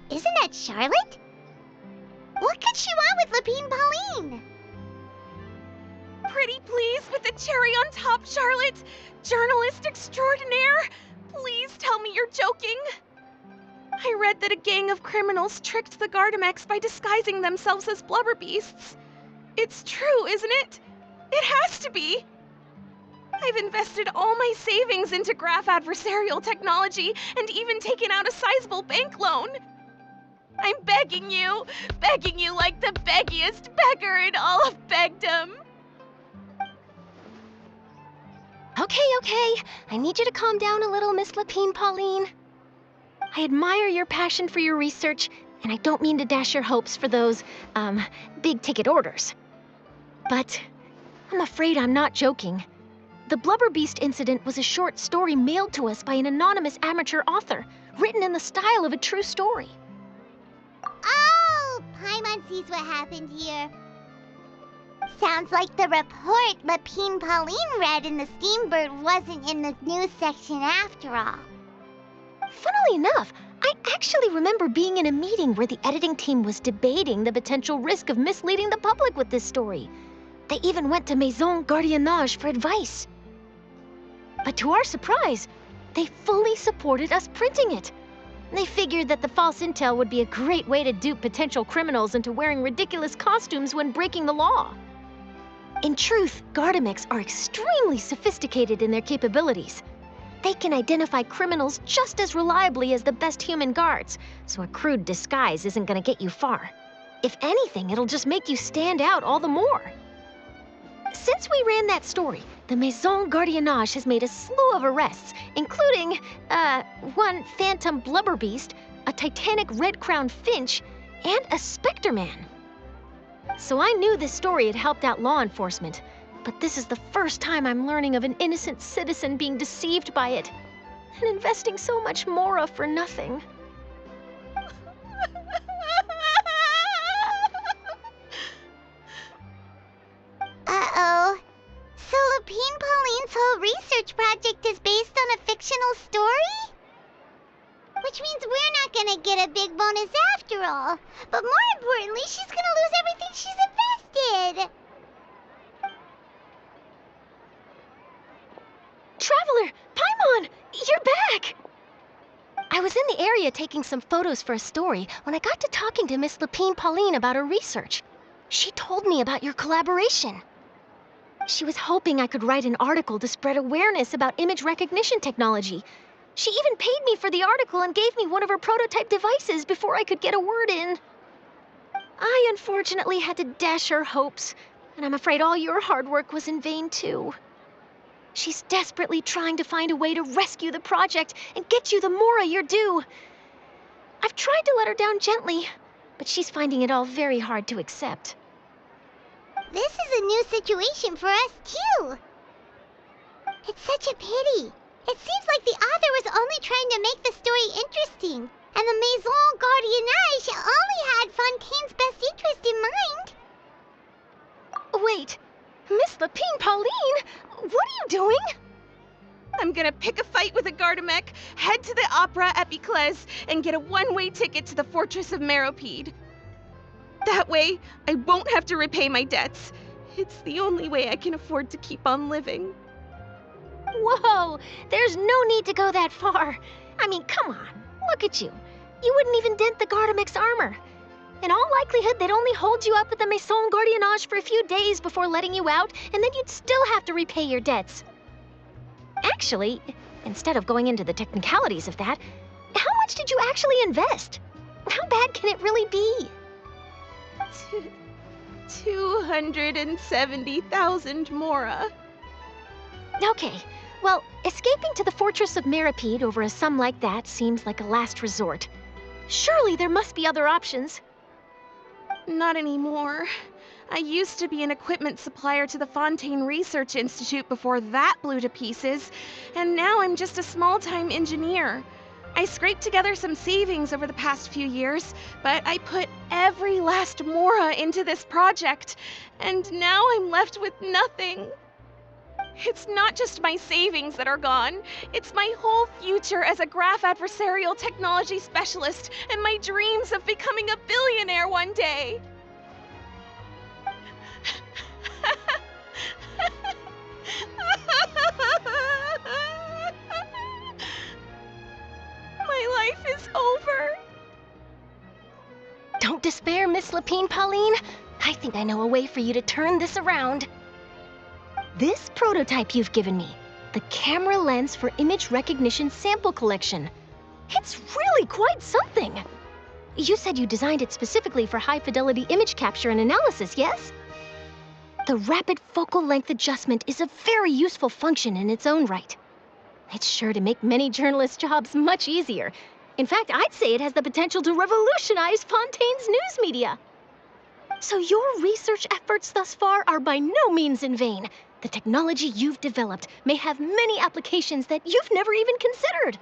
Isn't that Charlotte? What could she want with Lapine Pauline? Pretty please with the cherry on top, Charlotte! Journalist extraordinaire! Please tell me you're joking! I read that a gang of criminals tricked the Gardamex by disguising themselves as blubber beasts. It's true, isn't it? It has to be! I've invested all my savings into graph adversarial technology and even taken out a sizable bank loan. I'm begging you like the beggiest beggar in all of begdom. Okay. I need you to calm down a little, Miss Lapine Pauline. I admire your passion for your research, and I don't mean to dash your hopes for those, big-ticket orders. But I'm afraid I'm not joking. The Blubber Beast incident was a short story mailed to us by an anonymous amateur author, written in the style of a true story. Oh, Paimon sees what happened here. Sounds like the report Lapine Pauline read in the Steambird wasn't in the news section after all. Funnily enough, I actually remember being in a meeting where the editing team was debating the potential risk of misleading the public with this story. They even went to Maison Gardiennage for advice. But to our surprise, they fully supported us printing it. They figured that the false intel would be a great way to dupe potential criminals into wearing ridiculous costumes when breaking the law. In truth, Gardamex are extremely sophisticated in their capabilities. They can identify criminals just as reliably as the best human guards, so a crude disguise isn't gonna get you far. If anything, it'll just make you stand out all the more. Since we ran that story, the Maison Gardiennage has made a slew of arrests, including, one phantom blubber beast, a titanic red-crowned finch, and a specter man. So I knew this story had helped out law enforcement, but this is the first time I'm learning of an innocent citizen being deceived by it, and investing so much Mora for nothing. Uh-oh. So Lapine Pauline's whole research project is based on a fictional story? Which means we're not gonna get a big bonus after all. But more importantly, she's gonna lose everything she's invested. Traveler! Paimon! You're back! I was in the area taking some photos for a story when I got to talking to Miss Lapine Pauline about her research. She told me about your collaboration. She was hoping I could write an article to spread awareness about image recognition technology. She even paid me for the article and gave me one of her prototype devices before I could get a word in. I unfortunately had to dash her hopes, and I'm afraid all your hard work was in vain too. She's desperately trying to find a way to rescue the project and get you the Mora you're due. I've tried to let her down gently, but she's finding it all very hard to accept. This is a new situation for us, too. It's such a pity. It seems like the author was only trying to make the story interesting, and the Maison Gardiennage only had Fontaine's best interest in mind. Wait, Miss Lapine Pauline, what are you doing? I'm gonna pick a fight with a Gardamex, head to the Opera Epiclese, and get a one-way ticket to the Fortress of Meropide. That way, I won't have to repay my debts. It's the only way I can afford to keep on living. Whoa, there's no need to go that far. I mean, come on, look at you. You wouldn't even dent the Gardamex armor. In all likelihood, they'd only hold you up at the Maison Gardiennage for a few days before letting you out, and then you'd still have to repay your debts. Actually, instead of going into the technicalities of that, how much did you actually invest? How bad can it really be? 270,000 Mora. Okay, well, escaping to the Fortress of Meropide over a sum like that seems like a last resort. Surely there must be other options. Not anymore. I used to be an equipment supplier to the Fontaine Research Institute before that blew to pieces, and now I'm just a small-time engineer. I scraped together some savings over the past few years, but I put every last Mora into this project, and now I'm left with nothing. It's not just my savings that are gone. It's my whole future as a graph adversarial technology specialist and my dreams of becoming a billionaire one day. My life is over. Don't despair, Miss Lapine Pauline. I think I know a way for you to turn this around. This prototype you've given me, the camera lens for image recognition sample collection. It's really quite something. You said you designed it specifically for high-fidelity image capture and analysis, yes? The rapid focal length adjustment is a very useful function in its own right. It's sure to make many journalists' jobs much easier. In fact, I'd say it has the potential to revolutionize Fontaine's news media. So your research efforts thus far are by no means in vain. The technology you've developed may have many applications that you've never even considered.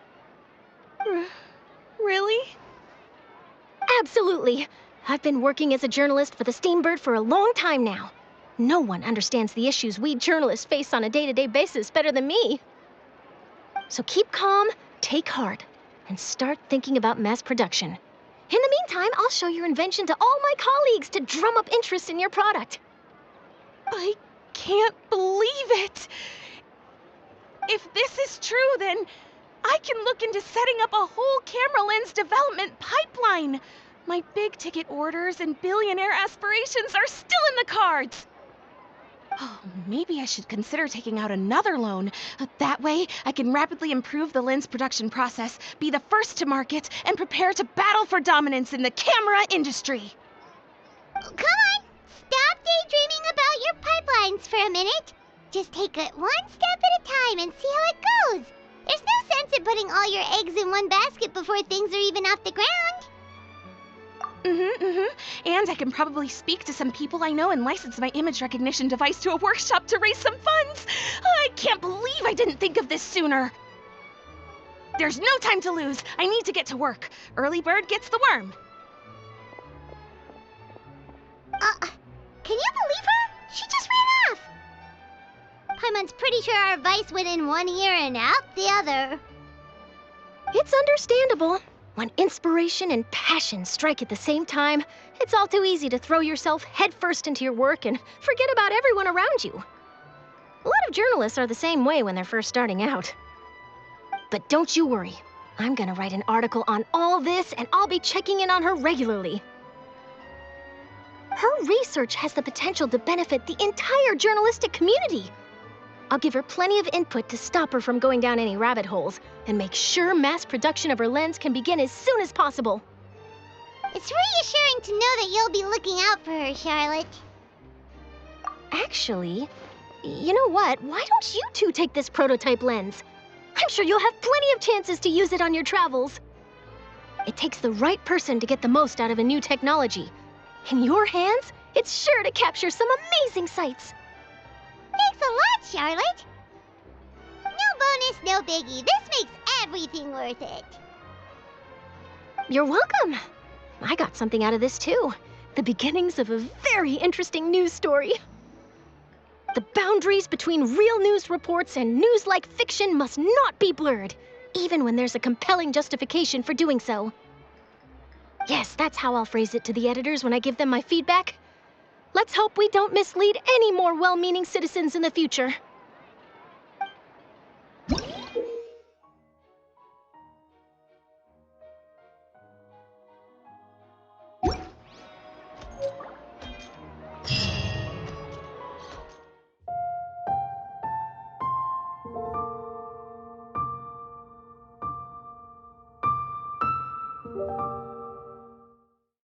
Really? Absolutely. I've been working as a journalist for the Steambird for a long time now. No one understands the issues we journalists face on a day-to-day basis better than me. So keep calm, take heart, and start thinking about mass production. In the meantime, I'll show your invention to all my colleagues to drum up interest in your product. I can't believe it! If this is true, then I can look into setting up a whole camera lens development pipeline. My big-ticket orders and billionaire aspirations are still in the cards. Oh, maybe I should consider taking out another loan. That way, I can rapidly improve the lens production process, be the first to market, and prepare to battle for dominance in the camera industry. Come on, stop daydreaming about your pipelines for a minute. Just take it one step at a time and see how it goes. There's no sense in putting all your eggs in one basket before things are even off the ground. And I can probably speak to some people I know and license my image recognition device to a workshop to raise some funds. I can't believe I didn't think of this sooner. There's no time to lose. I need to get to work. Early bird gets the worm. Can you believe her? She just ran off. Paimon's pretty sure our advice went in one ear and out the other. It's understandable. When inspiration and passion strike at the same time, it's all too easy to throw yourself headfirst into your work and forget about everyone around you. A lot of journalists are the same way when they're first starting out. But don't you worry. I'm gonna write an article on all this, and I'll be checking in on her regularly. Her research has the potential to benefit the entire journalistic community. I'll give her plenty of input to stop her from going down any rabbit holes, and make sure mass production of her lens can begin as soon as possible. It's reassuring to know that you'll be looking out for her, Charlotte. Actually, you know what? Why don't you two take this prototype lens? I'm sure you'll have plenty of chances to use it on your travels. It takes the right person to get the most out of a new technology. In your hands, it's sure to capture some amazing sights. Thanks a lot, Charlotte. No bonus, no biggie. This makes everything worth it. You're welcome. I got something out of this too. The beginnings of a very interesting news story. The boundaries between real news reports and news-like fiction must not be blurred, even when there's a compelling justification for doing so. Yes, that's how I'll phrase it to the editors when I give them my feedback. Let's hope we don't mislead any more well-meaning citizens in the future.